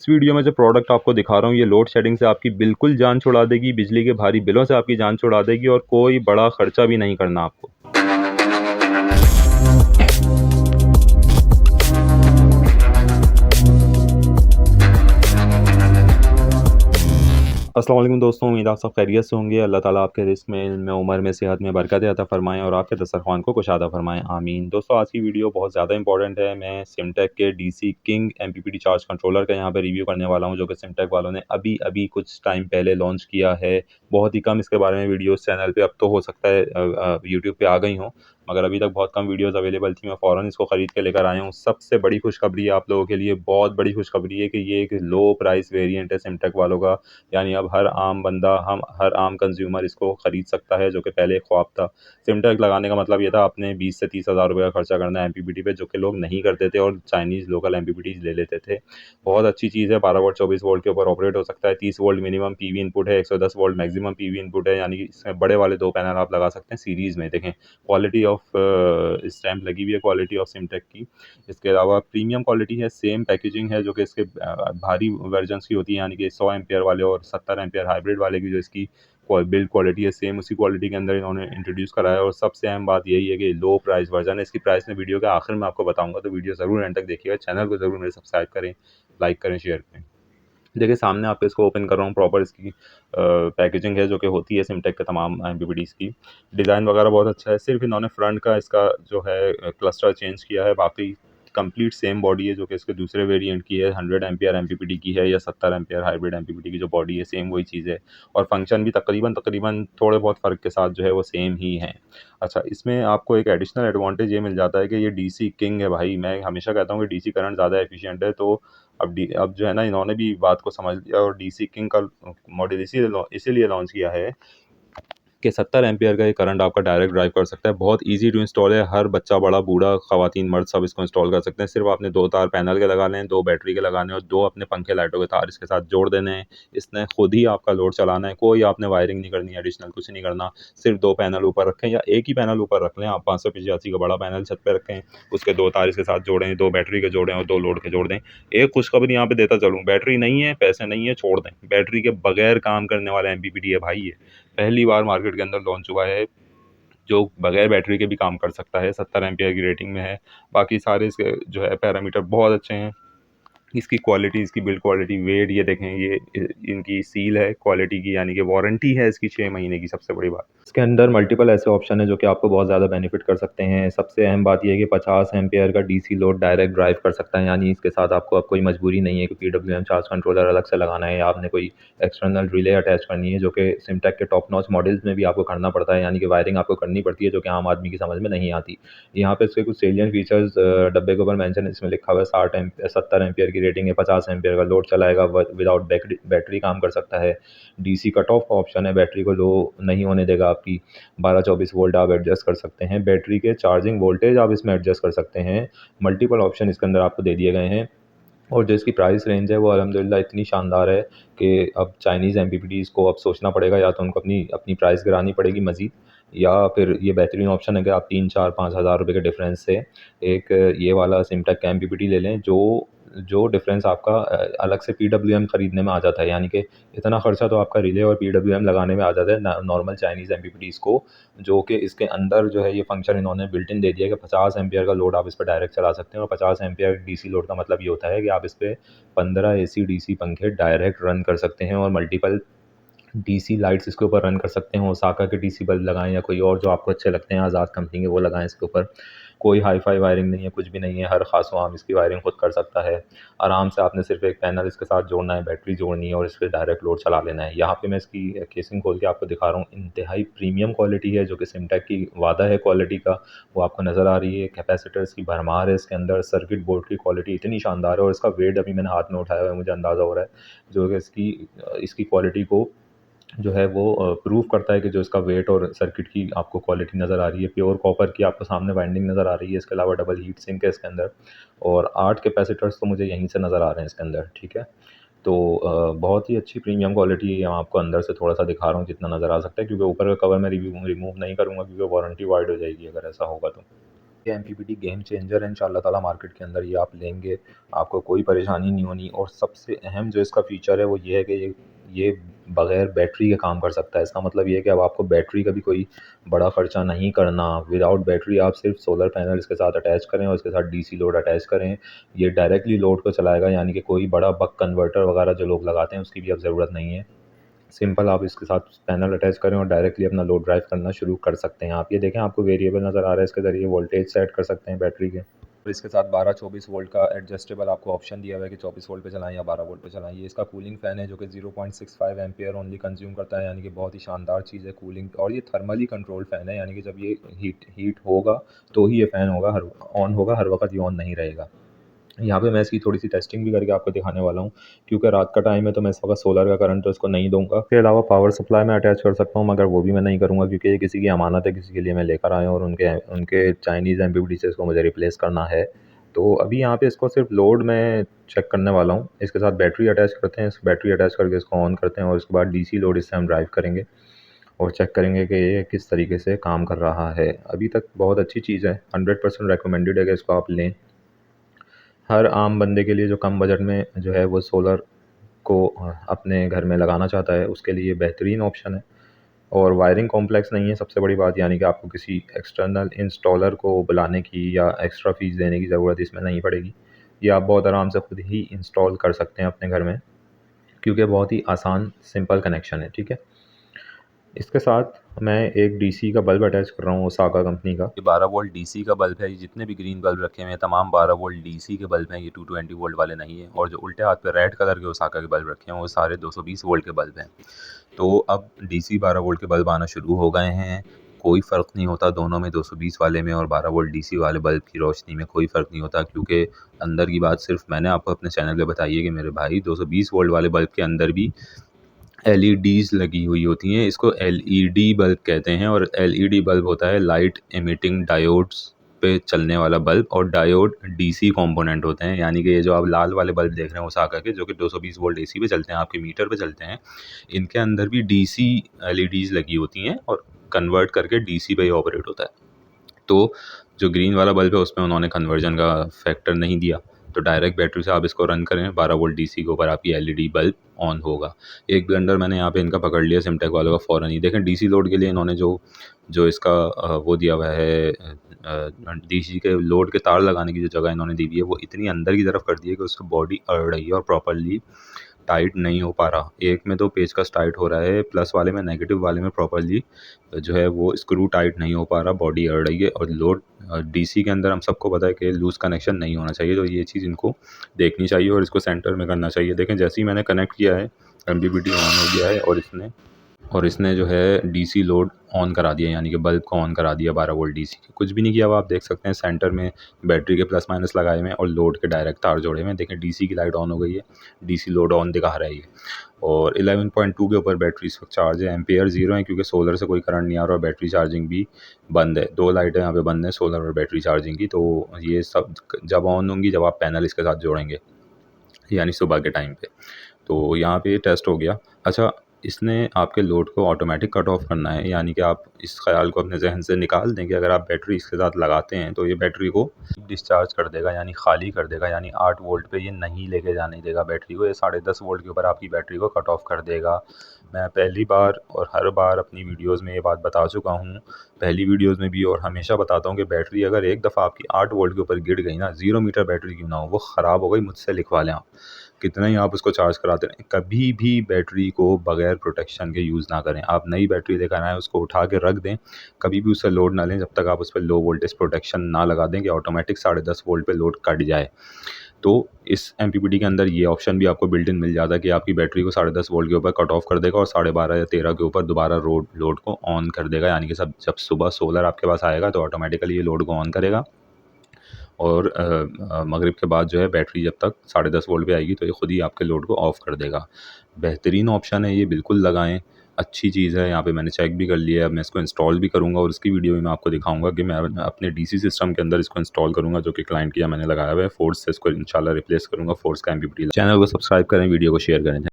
इस वीडियो में जो प्रोडक्ट आपको दिखा रहा हूँ ये लोड शेडिंग से आपकी बिल्कुल जान छुड़ा देगी, बिजली के भारी बिलों से आपकी जान छुड़ा देगी और कोई बड़ा खर्चा भी नहीं करना आपको। अस्सलाम वालेकुम दोस्तों, उम्मीद आप सब खैरियत से होंगे। अल्लाह ताला आपके रिज़्क़ में, इल्म में, उम्र में, सेहत में बरकत अता फ़रमाएँ और आपके दस्तरख़्वान को कुशादा फ़रमाएँ, आमीन। दोस्तों, आज की वीडियो बहुत ज़्यादा इंपॉर्टेंट है। मैं सिमटेक के DC king MPPT charge controller का यहाँ पे रिव्यू करने वाला हूँ, जो कि सिमटेक वालों ने अभी कुछ टाइम पहले लॉन्च किया है। बहुत ही कम इसके बारे में वीडियोज़ चैनल पे अब तो हो सकता है यूट्यूब पे आ गई हों, मगर अभी तक बहुत कम वीडियोज़ अवेलेबल थी। मैं फ़ौरन इसको ख़रीद के लेकर आया हूँ। सबसे बड़ी खुशखबरी है आप लोगों के लिए, बहुत बड़ी खुशखबरी है कि ये एक लो प्राइस वेरिएंट है सिमटेक वालों का। यानी अब हर आम बंदा, हम हर आम कंज्यूमर इसको ख़रीद सकता है, जो कि पहले एक ख्वाब था। सिमटेक लगाने का मतलब ये था आपने 20 से 30 हज़ार रुपये का खर्चा करना है एमपीपीटी पे, जो कि लोग नहीं करते थे और चाइनीज़ लोकल एमपीपीटीज़ ले लेते थे। बहुत अच्छी चीज़ है, 12 वोल्ट 24 वोल्ट के ऊपर ऑपरेट हो सकता है। 30 वोल्ट मिनिमम पीवी इनपुट है, 110 वोल्ट मैक्सिमम पीवी इनपुट है, यानी कि इसमें बड़े वाले 2 पैनल आप लगा सकते हैं सीरीज़ में। देखें, क्वालिटी ऑफ स्टैम्प लगी हुई है, क्वालिटी ऑफ सिमटेक की। इसके अलावा प्रीमियम क्वालिटी है, सेम पैकेजिंग है जो कि इसके भारी वर्जन्स की होती है, यानी कि 100 एम्पियर वाले और 70 एम्पियर हाइब्रिड वाले की जो इसकी बिल्ड क्वालिटी है, सेम उसी क्वालिटी के अंदर इन्होंने इंट्रोड्यूस करा है। और सबसे अहम बात यही है कि लो प्राइस वर्जन है। इसकी प्राइस मैं वीडियो के आखिर में आपको बताऊंगा, तो वीडियो ज़रूर एंड तक देखिएगा। चैनल को ज़रूर मेरे सब्सक्राइब करें, लाइक करें, शेयर करें। देखिए, सामने आपको इसको ओपन कर रहा हूँ। प्रॉपर इसकी पैकेजिंग है जो कि होती है सिमटेक के तमाम एमपीपीटीज़ की। डिज़ाइन वगैरह बहुत अच्छा है। सिर्फ इन्होंने फ्रंट का इसका जो है क्लस्टर चेंज किया है, बाकी कंप्लीट सेम बॉडी है जो कि इसके दूसरे वेरिएंट की है। 100 एम्पियर एमपीपीटी की है या 70 एम्पियर हाइब्रिड एमपीपीटी की जो बॉडी है, सेम वही चीज़ है। और फंक्शन भी तकरीबन थोड़े बहुत फ़र्क के साथ जो है वो सेम ही हैं। अच्छा, इसमें आपको एक एडिशनल एडवांटेज ये मिल जाता है कि ये डीसी किंग है भाई। मैं हमेशा कहता हूँ कि डीसी करंट ज़्यादा एफिशिएंट है, तो अब जो है ना, इन्होंने भी बात को समझ लिया और डीसी किंग का मॉडल इसीलिए लॉन्च किया है कि 70 एम्पीयर का ये करंट आपका डायरेक्ट ड्राइव कर सकता है। बहुत ईज़ी टू इंस्टॉल है, हर बच्चा, बड़ा, बूढ़ा, ख़वातीन, मर्द सब इसको इंस्टॉल कर सकते हैं। सिर्फ आपने 2 तार पैनल के लगाने हैं, 2 बैटरी के लगाने हैं और 2 अपने पंखे लाइटों के तार इसके साथ जोड़ देने हैं। इसने खुद ही आपका लोड चलाना है, कोई आपने वायरिंग नहीं करनी, एडिशनल कुछ नहीं करना। सिर्फ 2 पैनल ऊपर रखें या एक ही पैनल ऊपर रख लें आप, 585 का बड़ा पैनल छत पे रखें, उसके 2 तार इसके साथ जोड़ें, 2 बैटरी के जोड़ें और 2 लोड के जोड़ दें। एक खुशखबरी यहाँ पे देता चलूँ, बैटरी नहीं है, पैसे नहीं है, छोड़ दें। बैटरी के बगैर काम करने वाला एमपीपीटी है भाई ये। पहली बार मार्केट के अंदर लॉन्च हुआ है जो बगैर बैटरी के भी काम कर सकता है। 70 एम्पीयर की रेटिंग में है। बाकी सारे इसके जो है पैरामीटर बहुत अच्छे हैं। इसकी क्वालिटी, इसकी बिल्ड क्वालिटी, वेट, ये देखें, ये इनकी सील है क्वालिटी की, यानी कि वारंटी है इसकी 6 महीने की। सबसे बड़ी बात, इसके अंदर मल्टीपल ऐसे ऑप्शन है जो कि आपको बहुत ज़्यादा बेनिफिट कर सकते हैं। सबसे अहम बात यह है कि 50 एम्पीयर का डीसी लोड डायरेक्ट ड्राइव कर सकता है, यानी इसके साथ आपको अब कोई मजबूरी नहीं है कि पीडब्ल्यूएम चार्ज कंट्रोलर अलग से लगाना है या आपने कोई एक्सटर्नल रिले अटैच करनी है, जो कि सिमटेक के टॉप नॉच मॉडल्स में भी आपको करना पड़ता है, यानी कि वायरिंग आपको करनी पड़ती है, जो कि आम आदमी की समझ में नहीं आती। यहाँ पे इसके कुछ सेलियन फीचर्स डब्बे के ऊपर मेंशन, इसमें लिखा हुआ है 70 एम्पीयर की रेटिंग है, 50 एम्पीयर का लोड चलाएगा, विदाउट बैटरी काम कर सकता है। डीसी कट ऑफ का ऑप्शन है, बैटरी को लो नहीं होने देगा आपकी। 12-24 वोल्ट आप एडजस्ट कर सकते हैं। बैटरी के चार्जिंग वोल्टेज आप इसमें एडजस्ट कर सकते हैं। मल्टीपल ऑप्शन इसके अंदर आपको दे दिए गए हैं। और जो इसकी प्राइस रेंज है वो अल्हम्दुलिल्लाह इतनी शानदार है कि अब चाइनीज़ एमपीपीटीज़ को अब सोचना पड़ेगा, या तो उनको अपनी अपनी प्राइस गिरानी पड़ेगी मज़ीद, या फिर ये बेहतरीन ऑप्शन है कि आप 3-4-5 हज़ार रुपये के डिफरेंस से एक ये वाला सिमटेक का एमपीपीटी ले लें, जो जो डिफरेंस आपका अलग से पीडब्ल्यूएम ख़रीदने में आ जाता है, यानी कि इतना खर्चा तो आपका रिले और पीडब्ल्यूएम लगाने में आ जाता है नॉर्मल चाइनीज़ एमपीपीटीज़ को, जो कि इसके अंदर जो है ये फंक्शन इन्होंने बिल्ट इन दे दिया है कि 50 एम्पीयर का लोड आप इस पर डायरेक्ट चला सकते हैं। और 50 एम्पीयर डीसी लोड का मतलब ये होता है कि आप इस पे 15 एसी डीसी पंखे डायरेक्ट रन कर सकते हैं और मल्टीपल डीसी लाइट्स इसके ऊपर रन कर सकते हैं। ओसाका के डीसी बल्ब लगाएँ या कोई और जो आपको अच्छे लगते हैं, आज़ाद कंपनी के, वो लगाएँ इसके ऊपर। कोई हाई-फाई वायरिंग नहीं है, कुछ भी नहीं है, हर ख़ास आम इसकी वायरिंग खुद कर सकता है। आराम से आपने सिर्फ़ एक पैनल इसके साथ जोड़ना है, बैटरी जोड़नी है और इस पे डायरेक्ट लोड चला लेना है। यहाँ पे मैं इसकी केसिंग खोल के आपको दिखा रहा हूँ। इंतहाई प्रीमियम क्वालिटी है, जो कि सिमटेक की वादा है क्वालिटी का, वो आपको नज़र आ रही है। कैपेसिटर्स की भरमार है इसके अंदर। सर्किट बोर्ड की क्वालिटी इतनी शानदार है और इसका वेट अभी मैंने हाथ में उठाया हुआ है, मुझे अंदाज़ा हो रहा है, जो कि इसकी क्वालिटी को जो है वो प्रूव करता है कि जो इसका वेट और सर्किट की आपको क्वालिटी नज़र आ रही है। प्योर कॉपर की आपको सामने वाइंडिंग नज़र आ रही है। इसके अलावा डबल हीट सिंक है इसके अंदर और 8 कैपेसिटर्स तो मुझे यहीं से नज़र आ रहे हैं इसके अंदर, ठीक है। तो बहुत ही अच्छी प्रीमियम क्वालिटी है। मैं आपको अंदर से थोड़ा-सा दिखा रहा हूँ जितना नज़र आ सकता है, क्योंकि ऊपर का कवर मैं रिमूव नहीं करूँगा, क्योंकि वारंटी वाइड हो जाएगी अगर ऐसा होगा तो। ये एमपीपीटी गेम चेंजर है इंशाल्लाह ताला। मार्केट के अंदर ये आप लेंगे, आपको कोई परेशानी नहीं होनी। और सबसे अहम जो इसका फ़ीचर है वो ये है कि ये बग़ैर बैटरी के काम कर सकता है। इसका मतलब ये है कि अब आपको बैटरी का भी कोई बड़ा ख़र्चा नहीं करना। विदाउट बैटरी आप सिर्फ सोलर पैनल इसके साथ अटैच करें और इसके साथ डीसी लोड अटैच करें, ये डायरेक्टली लोड को चलाएगा। यानी कि कोई बड़ा बक कन्वर्टर वगैरह जो लोग लगाते हैं उसकी भी अब ज़रूरत नहीं है। सिंपल आप इसके साथ पैनल अटैच करें और डायरेक्टली अपना लोड ड्राइव करना शुरू कर सकते हैं। आप ये देखें, आपको वेरिएबल नज़र आ रहा है, इसके ज़रिए वोल्टेज सेट कर सकते हैं बैटरी के। और इसके साथ 12-24 वोल्ट का एडजस्टेबल आपको ऑप्शन दिया हुआ है कि 24 वोल्ट पे चलाएं या 12 वोल्ट पे चलाएं। ये इसका कूलिंग फ़ैन है जो कि 0.65 एम्पियर ओनली कंज्यूम करता है, यानी कि बहुत ही शानदार चीज़ है कूलिंग। और ये थर्मली कंट्रोल फ़ैन है, यानी कि जब ये हीट होगा तो ही ये फ़ैन होगा, हर ऑन होगा, हर वक्त ये ऑन नहीं रहेगा। यहाँ पे मैं इसकी थोड़ी-सी टेस्टिंग भी करके आपको दिखाने वाला हूँ, क्योंकि रात का टाइम है तो मैं इस वक्त सोलर का करंट तो इसको नहीं दूँगा। इसके अलावा पावर सप्लाई मैं अटैच कर सकता हूँ, मगर वो भी मैं नहीं करूँगा क्योंकि ये किसी की अमानत है, किसी के लिए मैं लेकर आया हूँ और उनके उनके चाइनीज़ एमपीपीटी से इसको मुझे रिप्लेस करना है। तो अभी यहाँ पे इसको सिर्फ लोड मैं चेक करने वाला हूँ। इसके साथ बैटरी अटैच करते हैं, इस बैटरी अटैच करके इसको ऑन करते हैं और उसके बाद डीसी लोड इससे हम ड्राइव करेंगे और चेक करेंगे कि ये किस तरीके से काम कर रहा है। अभी तक बहुत अच्छी चीज़ है, 100% रिकमेंडेड है कि इसको आप लें। हर आम बंदे के लिए जो कम बजट में जो है वो सोलर को अपने घर में लगाना चाहता है, उसके लिए बेहतरीन ऑप्शन है। और वायरिंग कॉम्प्लेक्स नहीं है सबसे बड़ी बात, यानी कि आपको किसी एक्सटर्नल इंस्टॉलर को बुलाने की या एक्स्ट्रा फ़ीस देने की ज़रूरत इसमें नहीं पड़ेगी। ये आप बहुत आराम से खुद ही इंस्टॉल कर सकते हैं अपने घर में, क्योंकि बहुत ही आसान सिंपल कनेक्शन है, ठीक है। इसके साथ मैं एक डीसी का बल्ब अटैच कर रहा हूँ ओसाका कंपनी का। ये 12 वोल्ट डीसी का बल्ब है। ये जितने भी ग्रीन बल्ब रखे हुए हैं तमाम 12 वोल्ट डीसी के बल्ब हैं, ये 220 वोल्ट वाले नहीं हैं। और जो उल्टे हाथ पे रेड कलर के ओसाका के बल्ब रखे हैं वो सारे 220 वोल्ट के बल्ब हैं। तो अब डीसी 12 वोल्ट के बल्ब आना शुरू हो गए हैं। कोई फ़र्क नहीं होता दोनों में, 220 वाले में और 12 वोल्ट डीसी वाले बल्ब की रोशनी में कोई फ़र्क नहीं होता, क्योंकि अंदर की बात सिर्फ मैंने आपको अपने चैनल पे बताई है कि मेरे भाई 220 वोल्ट वाले बल्ब के अंदर भी एलईडीज़ लगी हुई होती हैं। इसको एलईडी बल्ब कहते हैं और एलईडी बल्ब होता है लाइट एमिटिंग डायोड्स पे चलने वाला बल्ब, और डायोड डीसी कंपोनेंट होते हैं। यानी कि ये जो आप लाल वाले बल्ब देख रहे हैं ओसाका के, जो कि 220 वोल्ट एसी पे चलते हैं, आपके मीटर पे चलते हैं, इनके अंदर भी डीसी एलईडीज़ लगी होती हैं और कन्वर्ट करके डीसी पे ही ऑपरेट होता है। तो जो ग्रीन वाला बल्ब है उसमें उन्होंने कन्वर्जन का फैक्टर नहीं दिया, तो डायरेक्ट बैटरी से आप इसको रन करें 12 वोल्ट डीसी के ऊपर आपकी एलईडी बल्ब ऑन होगा। एक ब्लंडर मैंने यहाँ पे इनका पकड़ लिया सिमटेक वालों का फ़ौरन ही। देखें डीसी लोड के लिए इन्होंने जो जो इसका वो दिया हुआ है, डीसी के लोड के तार लगाने की जो जगह इन्होंने दी हुई है वो इतनी अंदर की तरफ कर दी है कि उसकी बॉडी अड़ रही है और प्रॉपरली टाइट नहीं हो पा रहा। एक में तो पेचकस टाइट हो रहा है, प्लस वाले में, नेगेटिव वाले में प्रॉपरली जो है वो स्क्रू टाइट नहीं हो पा रहा, बॉडी अड़ रही है। और लोड डीसी के अंदर हम सबको पता है कि लूज़ कनेक्शन नहीं होना चाहिए, तो ये चीज़ इनको देखनी चाहिए और इसको सेंटर में करना चाहिए। देखें जैसे ही मैंने कनेक्ट किया है एमपीपीटी ऑन हो गया है और इसने जो है डीसी लोड ऑन करा दिया, यानी कि बल्ब को ऑन करा दिया 12 वोल्ट डीसी। कुछ भी नहीं किया हुआ, आप देख सकते हैं सेंटर में बैटरी के प्लस माइनस लगाए हुए हैं और लोड के डायरेक्ट तार जोड़े हुए हैं। देखें डीसी की लाइट ऑन हो गई है, डीसी लोड ऑन दिखा रहा है ये। और 11.2 के ऊपर बैटरी इस वक्त चार्ज है। एम्पेयर 0 है क्योंकि सोलर से कोई करंट नहीं आ रहा और बैटरी चार्जिंग भी बंद है। 2 लाइटें यहाँ पे बंद है, सोलर और बैटरी चार्जिंग की। तो ये सब जब ऑन होंगी जब आप पैनल इसके साथ जोड़ेंगे, यानी सुबह के टाइम पे। तो यहाँ पे टेस्ट हो गया। अच्छा, इसने आपके लोड को ऑटोमेटिक कट ऑफ करना है, यानी कि आप इस ख़्याल को अपने ज़हन से निकाल दें कि अगर आप बैटरी इसके साथ लगाते हैं तो ये बैटरी को डिस्चार्ज कर देगा, यानी खाली कर देगा, यानी 8 वोल्ट पे ये नहीं लेके जाने देगा बैटरी को। ये 10.5 वोल्ट के ऊपर आपकी बैटरी को कट ऑफ कर देगा। मैं पहली बार और हर बार अपनी वीडियोज़ में ये बात बता चुका हूँ, पहली वीडियोज़ में भी, और हमेशा बताता हूँ कि बैटरी अगर एक दफ़ा आपकी 8 वोल्ट के ऊपर गिर गई ना, 0 मीटर बैटरी क्यों ना हो, वो ख़राब हो गई, मुझसे लिखवा लें आप। कितना ही आप उसको चार्ज कराते रहें, कभी भी बैटरी को बगैर प्रोटेक्शन के यूज़ ना करें। आप नई बैटरी लेकर आएँ, उसको उठा के रख दें, कभी भी उससे लोड ना लें जब तक आप उस पर लो वोल्टेज प्रोटेक्शन ना लगा दें कि ऑटोमेटिक 10.5 वोल्ट पे लोड कट जाए। तो इस एमपीपीटी के अंदर ये ऑप्शन भी आपको बिल्ट इन मिल जाता है कि आपकी बैटरी को 10.5 वोल्ट के ऊपर कट ऑफ कर देगा और 12.5 या 13 के ऊपर दोबारा लोड को ऑन कर देगा। यानी कि जब सुबह सोलर आपके पास आएगा तो ऑटोमेटिकली ये लोड को ऑन करेगा और मगरिब के बाद जो है बैटरी जब तक 10.5 वोल्ट पे आएगी तो ये ख़ुद ही आपके लोड को ऑफ़ कर देगा। बेहतरीन ऑप्शन है ये, बिल्कुल लगाएँ, अच्छी चीज़ है। यहाँ पे मैंने चेक भी कर लिया है, अब मैं इसको इंस्टॉल भी करूँगा और इसकी वीडियो भी मैं आपको दिखाऊँगा कि मैं अपने डीसी सिस्टम के अंदर इसको इंस्टॉल करूँगा, जो कि क्लाइंट किया मैंने लगाया हुआ है। फोर्स से इसको इंशाल्लाह रिप्लेस करूँगा, फोर्स का एमपीपीटी। चैनल को सब्सक्राइब करें, वीडियो को शेयर करें।